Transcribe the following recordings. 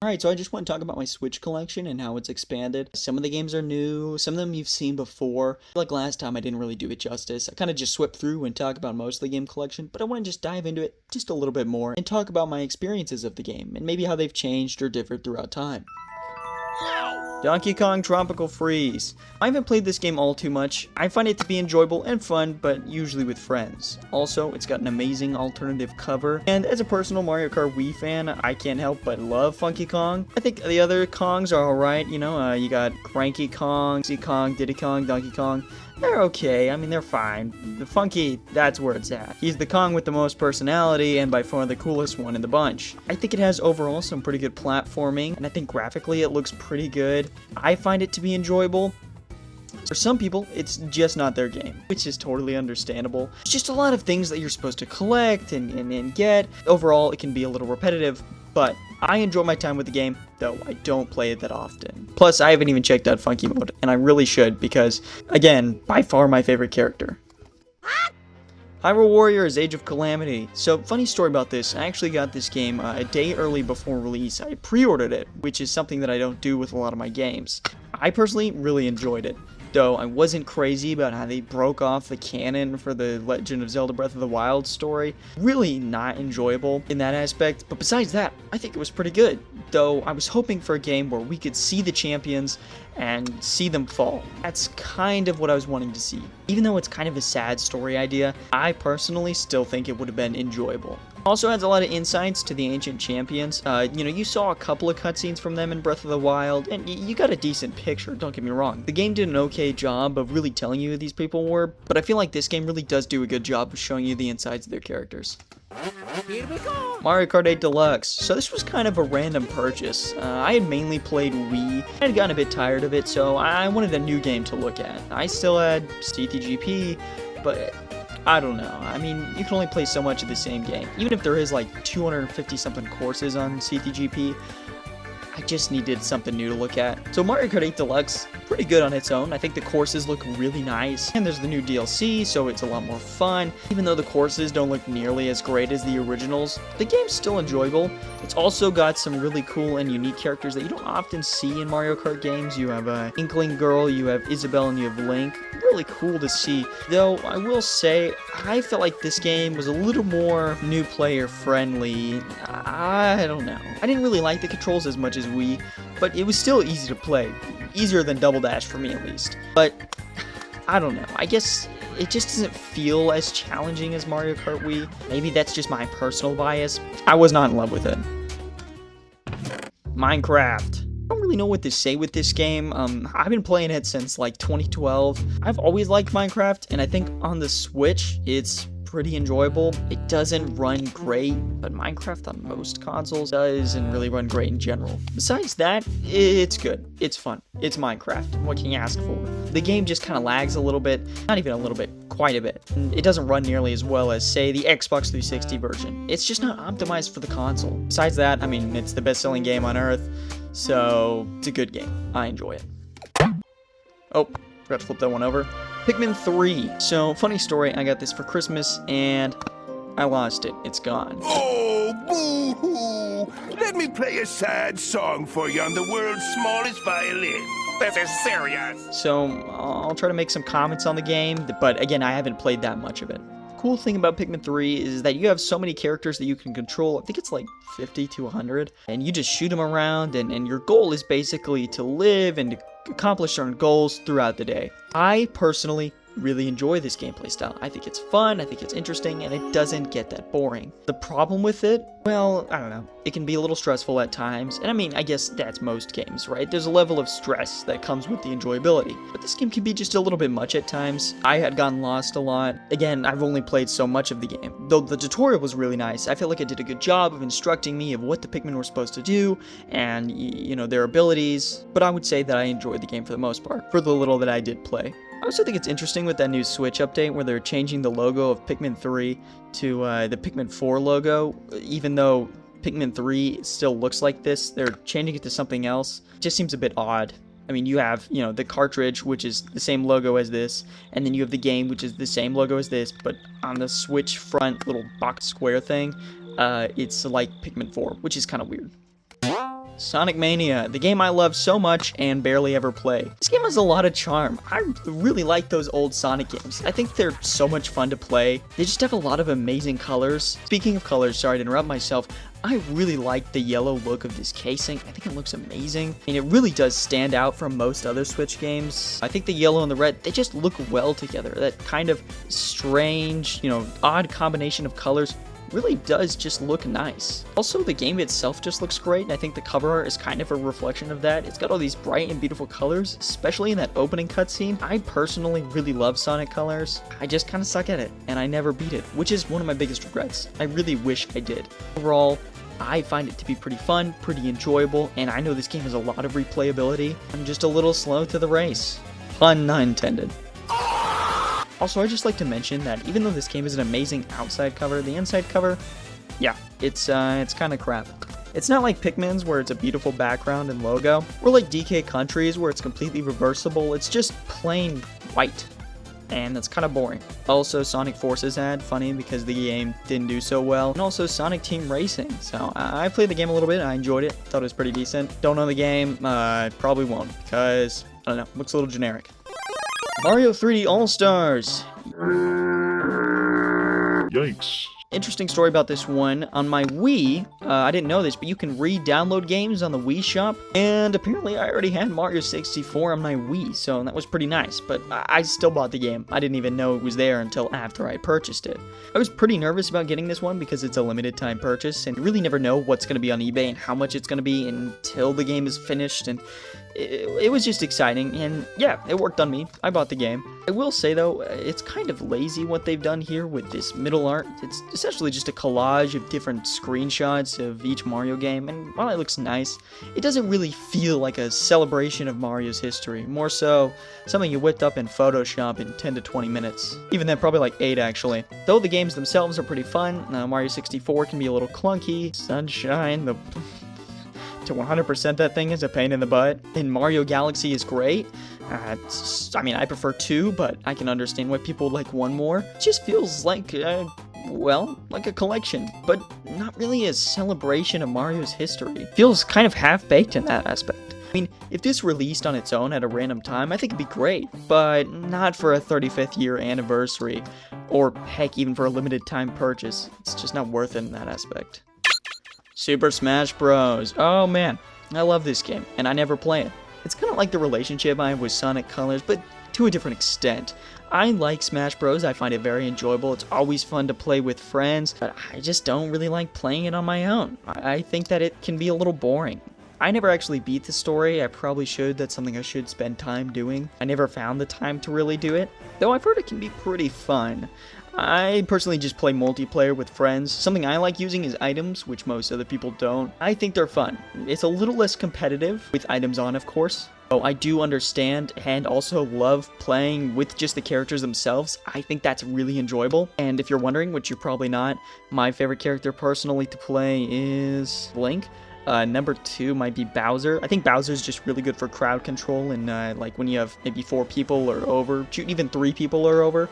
Alright, so I just want to talk about my Switch collection and how it's expanded. Some of the games are new, some of them you've seen before. Like last time I didn't really do it justice. I kind of just swept through and talk about most of the game collection, but I want to just dive into it just a little bit more and talk about my experiences of the game and maybe how they've changed or differed throughout time. Donkey Kong Tropical Freeze. I haven't played this game all too much. I find it to be enjoyable and fun, but usually with friends. Also, it's got an amazing alternative cover, and as a personal Mario Kart Wii fan, I can't help but love Funky Kong. I think the other Kongs are alright, you got Cranky Kong, Z Kong, Diddy Kong, Donkey Kong. They're okay, I mean they're fine. The Funky, that's where it's at. He's the Kong with the most personality and by far the coolest one in the bunch. I think it has overall some pretty good platforming, and I think graphically it looks pretty good. I find it to be enjoyable. For some people, it's just not their game, which is totally understandable. It's just a lot of things that you're supposed to collect and get. Overall, it can be a little repetitive, but I enjoy my time with the game, though I don't play it that often. Plus, I haven't even checked out Funky Mode, and I really should because, again, by far my favorite character. Hyrule Warriors Age of Calamity. So, funny story about this, I actually got this game a day early before release. I pre-ordered it, which is something that I don't do with a lot of my games. I personally really enjoyed it, though I wasn't crazy about how they broke off the canon for the Legend of Zelda Breath of the Wild story. Really not enjoyable in that aspect, but besides that, I think it was pretty good. Though I was hoping for a game where we could see the champions and see them fall. That's kind of what I was wanting to see. Even though it's kind of a sad story idea, I personally still think it would have been enjoyable. Also adds a lot of insights to the ancient champions. You saw a couple of cutscenes from them in Breath of the Wild, and you got a decent picture, don't get me wrong. The game did an okay job of really telling you who these people were, but I feel like this game really does do a good job of showing you the insides of their characters. Here we go! Mario Kart 8 Deluxe. So this was kind of a random purchase. I had mainly played Wii. I had gotten a bit tired of it, so I wanted a new game to look at. I still had CTGP, but I don't know. I mean, you can only play so much of the same game. Even if there is like 250 something courses on CTGP, I just needed something new to look at. So Mario Kart 8 Deluxe, pretty good on its own. I think the courses look really nice. And there's the new DLC, so it's a lot more fun. Even though the courses don't look nearly as great as the originals, the game's still enjoyable. It's also got some really cool and unique characters that you don't often see in Mario Kart games. You have Inkling Girl, you have Isabelle, and you have Link. Really cool to see. Though, I will say, I felt like this game was a little more new player friendly. I don't know. I didn't really like the controls as much as Wii, but it was still easy to play. Easier than Double Dash for me at least. But, I don't know. I guess it just doesn't feel as challenging as Mario Kart Wii. Maybe that's just my personal bias. I was not in love with it. Minecraft. I don't really know what to say with this game. I've been playing it since like 2012. I've always liked Minecraft, and I think on the Switch, it's pretty enjoyable. It doesn't run great, but Minecraft on most consoles doesn't really run great in general. Besides that, it's good. It's fun. It's Minecraft. What can you ask for? The game just kind of lags a little bit. Not even a little bit, quite a bit. It doesn't run nearly as well as, say, the Xbox 360 version. It's just not optimized for the console. Besides that, I mean, it's the best-selling game on Earth, so it's a good game. I enjoy it. Oh, forgot to flip that one over. Pikmin 3. So, funny story, I got this for Christmas, and I lost it. It's gone. Oh, boo-hoo! Let me play a sad song for you on the world's smallest violin. This is serious. So, I'll try to make some comments on the game, but again, I haven't played that much of it. Cool thing about Pikmin 3 is that you have so many characters that you can control. I think it's like 50 to 100, and you just shoot them around, and your goal is basically to live and to accomplish certain goals throughout the day. I personally really enjoy this gameplay style. I think it's fun, I think it's interesting, and it doesn't get that boring. The problem with it, well, I don't know. It can be a little stressful at times, and I mean, I guess that's most games, right? There's a level of stress that comes with the enjoyability, but this game can be just a little bit much at times. I had gotten lost a lot. Again, I've only played so much of the game. Though the tutorial was really nice, I feel like it did a good job of instructing me of what the Pikmin were supposed to do, and, their abilities, but I would say that I enjoyed the game for the most part, for the little that I did play. I also think it's interesting with that new Switch update where they're changing the logo of Pikmin 3 to the Pikmin 4 logo, even though Pikmin 3 still looks like this. They're changing it to something else. It just seems a bit odd. I mean, you have, the cartridge, which is the same logo as this, and then you have the game, which is the same logo as this, but on the Switch front little box square thing, it's like Pikmin 4, which is kind of weird. Sonic Mania, the game I love so much and barely ever play. This game has a lot of charm. I really like those old Sonic games. I think they're so much fun to play. They just have a lot of amazing colors. Speaking of colors, sorry to interrupt myself, I really like the yellow look of this casing. I think it looks amazing. And it really does stand out from most other Switch games. I think the yellow and the red, they just look well together. That kind of strange, odd combination of colors really does just look nice. Also, the game itself just looks great, and I think the cover art is kind of a reflection of that. It's got all these bright and beautiful colors, especially in that opening cutscene. I personally really love Sonic colors. I just kind of suck at it, and I never beat it, which is one of my biggest regrets. I really wish I did. Overall, I find it to be pretty fun, pretty enjoyable, and I know this game has a lot of replayability. I'm just a little slow to the race. Pun not intended. Also, I'd just like to mention that even though this game is an amazing outside cover, the inside cover, yeah, it's kind of crap. It's not like Pikmin's where it's a beautiful background and logo, or like DK Country's where it's completely reversible. It's just plain white, and that's kind of boring. Also, Sonic Forces ad, funny because the game didn't do so well, and also Sonic Team Racing. So I played the game a little bit, I enjoyed it, thought it was pretty decent. Don't know the game, probably won't, because, I don't know, looks a little generic. Mario 3D All-Stars! Yikes. Interesting story about this one. On my Wii, I didn't know this, but you can re-download games on the Wii shop, and apparently I already had Mario 64 on my Wii, so that was pretty nice, but I still bought the game. I didn't even know it was there until after I purchased it. I was pretty nervous about getting this one because it's a limited time purchase, and you really never know what's going to be on eBay and how much it's going to be until the game is finished, and it was just exciting, and yeah, it worked on me. I bought the game. I will say though, it's kind of lazy what they've done here with this middle art. It's essentially just a collage of different screenshots of each Mario game, and while it looks nice, it doesn't really feel like a celebration of Mario's history. More so, something you whipped up in Photoshop in 10 to 20 minutes. Even then, probably like 8 actually. Though the games themselves are pretty fun, Mario 64 can be a little clunky. Sunshine, to 100% that thing is a pain in the butt. And Mario Galaxy is great. I prefer 2, but I can understand why people like 1 more. It just feels like, like a collection, but not really a celebration of Mario's history. It feels kind of half-baked in that aspect. I mean, if this released on its own at a random time, I think it'd be great, but not for a 35th year anniversary, or heck, even for a limited time purchase. It's just not worth it in that aspect. Super Smash Bros. Oh man, I love this game, and I never play it. It's kind of like the relationship I have with Sonic Colors, but to a different extent. I like Smash Bros. I find it very enjoyable. It's always fun to play with friends, but I just don't really like playing it on my own. I think that it can be a little boring. I never actually beat the story. I probably should. That's something I should spend time doing. I never found the time to really do it, though I've heard it can be pretty fun. I personally just play multiplayer with friends. Something I like using is items, which most other people don't. I think they're fun. It's a little less competitive, with items on, of course. Oh, I do understand and also love playing with just the characters themselves. I think that's really enjoyable. And if you're wondering, which you're probably not, my favorite character personally to play is Link. Number 2 might be Bowser. I think Bowser's just really good for crowd control and like when you have maybe 4 people or over, even 3 people or over.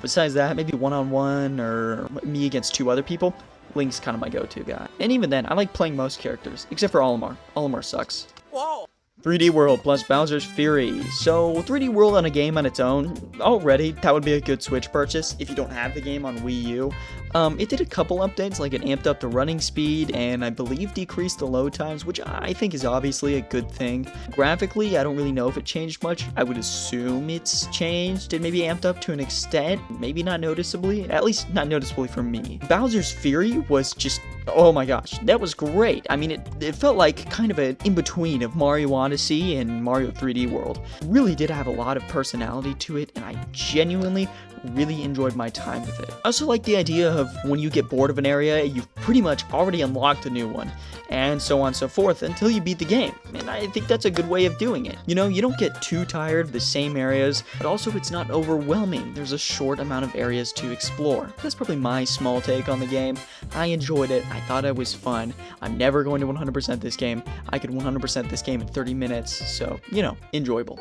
Besides that, maybe one-on-one or me against 2 other people. Link's kind of my go-to guy. And even then, I like playing most characters, except for Olimar. Olimar sucks. Whoa. 3D World plus Bowser's Fury. So 3D World on a game on its own, already, that would be a good Switch purchase if you don't have the game on Wii U. It did a couple updates, like it amped up the running speed and I believe decreased the load times, which I think is obviously a good thing. Graphically, I don't really know if it changed much. I would assume it's changed and maybe amped up to an extent, maybe not noticeably, at least not noticeably for me. Bowser's Fury was just, oh my gosh, that was great. I mean, it felt like kind of an in-between of Mario Odyssey and Mario 3D World. It really did have a lot of personality to it, and I genuinely really enjoyed my time with it. I also like the idea of when you get bored of an area, you've pretty much already unlocked a new one, and so on and so forth until you beat the game. And I think that's a good way of doing it. You know, you don't get too tired of the same areas, but also it's not overwhelming. There's a short amount of areas to explore. That's probably my small take on the game. I enjoyed it. I thought it was fun. I'm never going to 100% this game. I could 100% this game in 30 minutes, so, you know, enjoyable.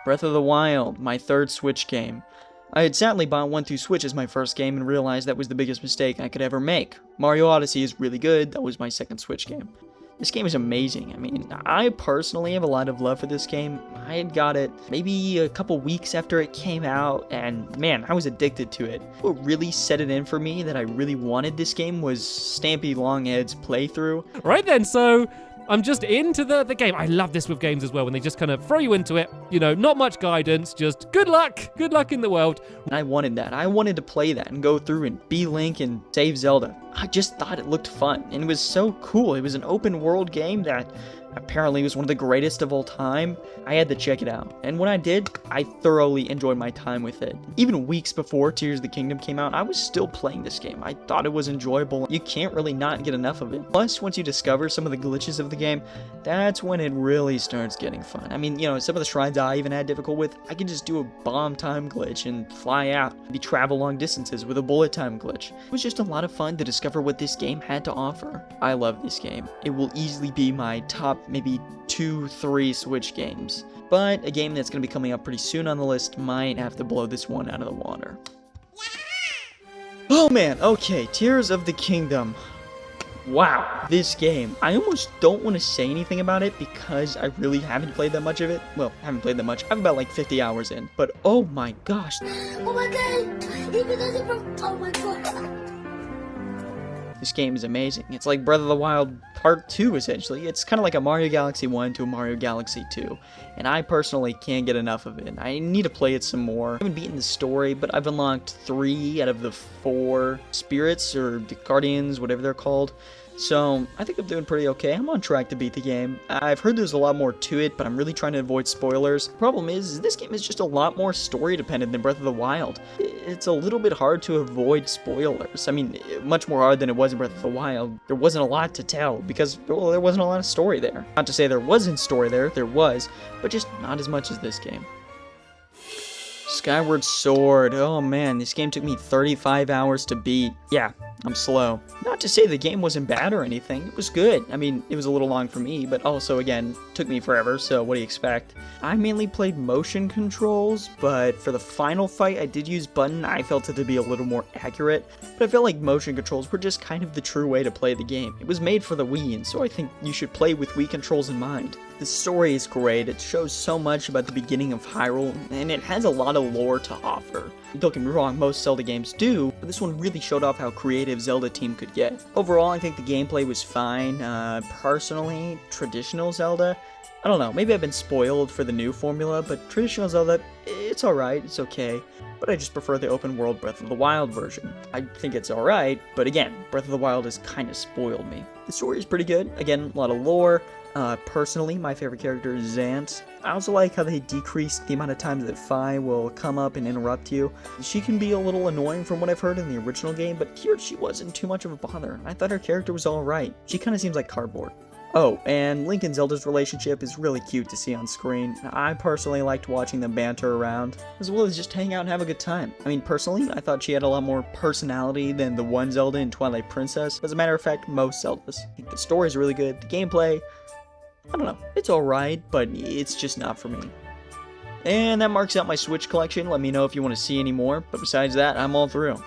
Breath of the Wild, my 3rd Switch game. I had sadly bought one through Switch as my first game and realized that was the biggest mistake I could ever make. Mario Odyssey is really good, that was my 2nd Switch game. This game is amazing. I mean, I personally have a lot of love for this game. I had got it maybe a couple weeks after it came out, and man, I was addicted to it. What really set it in for me that I really wanted this game was Stampy Longhead's playthrough. Right then, so I'm just into the game. I love this with games as well, when they just kind of throw you into it. You know, not much guidance, just good luck in the world. And I wanted that. I wanted to play that and go through and be Link and save Zelda. I just thought it looked fun, and it was so cool. It was an open world game that apparently was one of the greatest of all time. I had to check it out, and when I did, I thoroughly enjoyed my time with it. Even weeks before Tears of the Kingdom came out, I was still playing this game. I thought it was enjoyable. You can't really not get enough of it. Plus, once you discover some of the glitches of the game, that's when it really starts getting fun. I mean, you know, some of the shrines I even had difficult with, I could just do a bomb time glitch and fly out, maybe travel long distances with a bullet time glitch. It was just a lot of fun to discover what this game had to offer. I love this game. It will easily be my top maybe 2-3 Switch games. But a game that's going to be coming up pretty soon on the list might have to blow this one out of the water. Oh man, okay, Tears of the Kingdom. Wow, this game. I almost don't want to say anything about it because I really haven't played that much of it. Well, haven't played that much. I'm about like 50 hours in. But oh my gosh. Oh my god! He does it from. Oh my god! This game is amazing. It's like Breath of the Wild Part 2, essentially. It's kind of like a Mario Galaxy 1 to a Mario Galaxy 2. And I personally can't get enough of it. I need to play it some more. I haven't beaten the story, but I've unlocked 3 out of the 4 spirits, or the guardians, whatever they're called. So, I think I'm doing pretty okay. I'm on track to beat the game. I've heard there's a lot more to it, but I'm really trying to avoid spoilers. The problem is this game is just a lot more story dependent than Breath of the Wild. It's a little bit hard to avoid spoilers. I mean, much more hard than it was in Breath of the Wild. There wasn't a lot to tell because, well, there wasn't a lot of story there. Not to say there wasn't story there was, but just not as much as this game. Skyward Sword. Oh man, this game took me 35 hours to beat. Yeah, I'm slow. Not to say the game wasn't bad or anything. It was good. I mean, it was a little long for me, but also, again, took me forever, so what do you expect? I mainly played motion controls, but for the final fight, I did use button. I felt it to be a little more accurate, but I felt like motion controls were just kind of the true way to play the game. It was made for the Wii, and so I think you should play with Wii controls in mind. The story is great. It shows so much about the beginning of Hyrule, and it has a lot of lore to offer. Don't get me wrong, most Zelda games do, but this one really showed off how creative Zelda team could get. Overall, I think the gameplay was fine. Personally, traditional Zelda, I don't know, maybe I've been spoiled for the new formula, but traditional Zelda, it's alright, it's okay. But I just prefer the open world Breath of the Wild version. I think it's alright, but again, Breath of the Wild has kind of spoiled me. The story is pretty good, again, a lot of lore. Personally, my favorite character is Zant. I also like how they decreased the amount of times that Fi will come up and interrupt you. She can be a little annoying from what I've heard in the original game, but here she wasn't too much of a bother. I thought her character was alright. She kind of seems like cardboard. Oh, and Link and Zelda's relationship is really cute to see on screen. I personally liked watching them banter around, as well as just hang out and have a good time. I mean, personally, I thought she had a lot more personality than the one Zelda in Twilight Princess. As a matter of fact, most Zeldas. I think the story is really good, the gameplay, I don't know, it's alright, but it's just not for me. And that marks out my Switch collection. Let me know if you want to see any more, but besides that, I'm all through.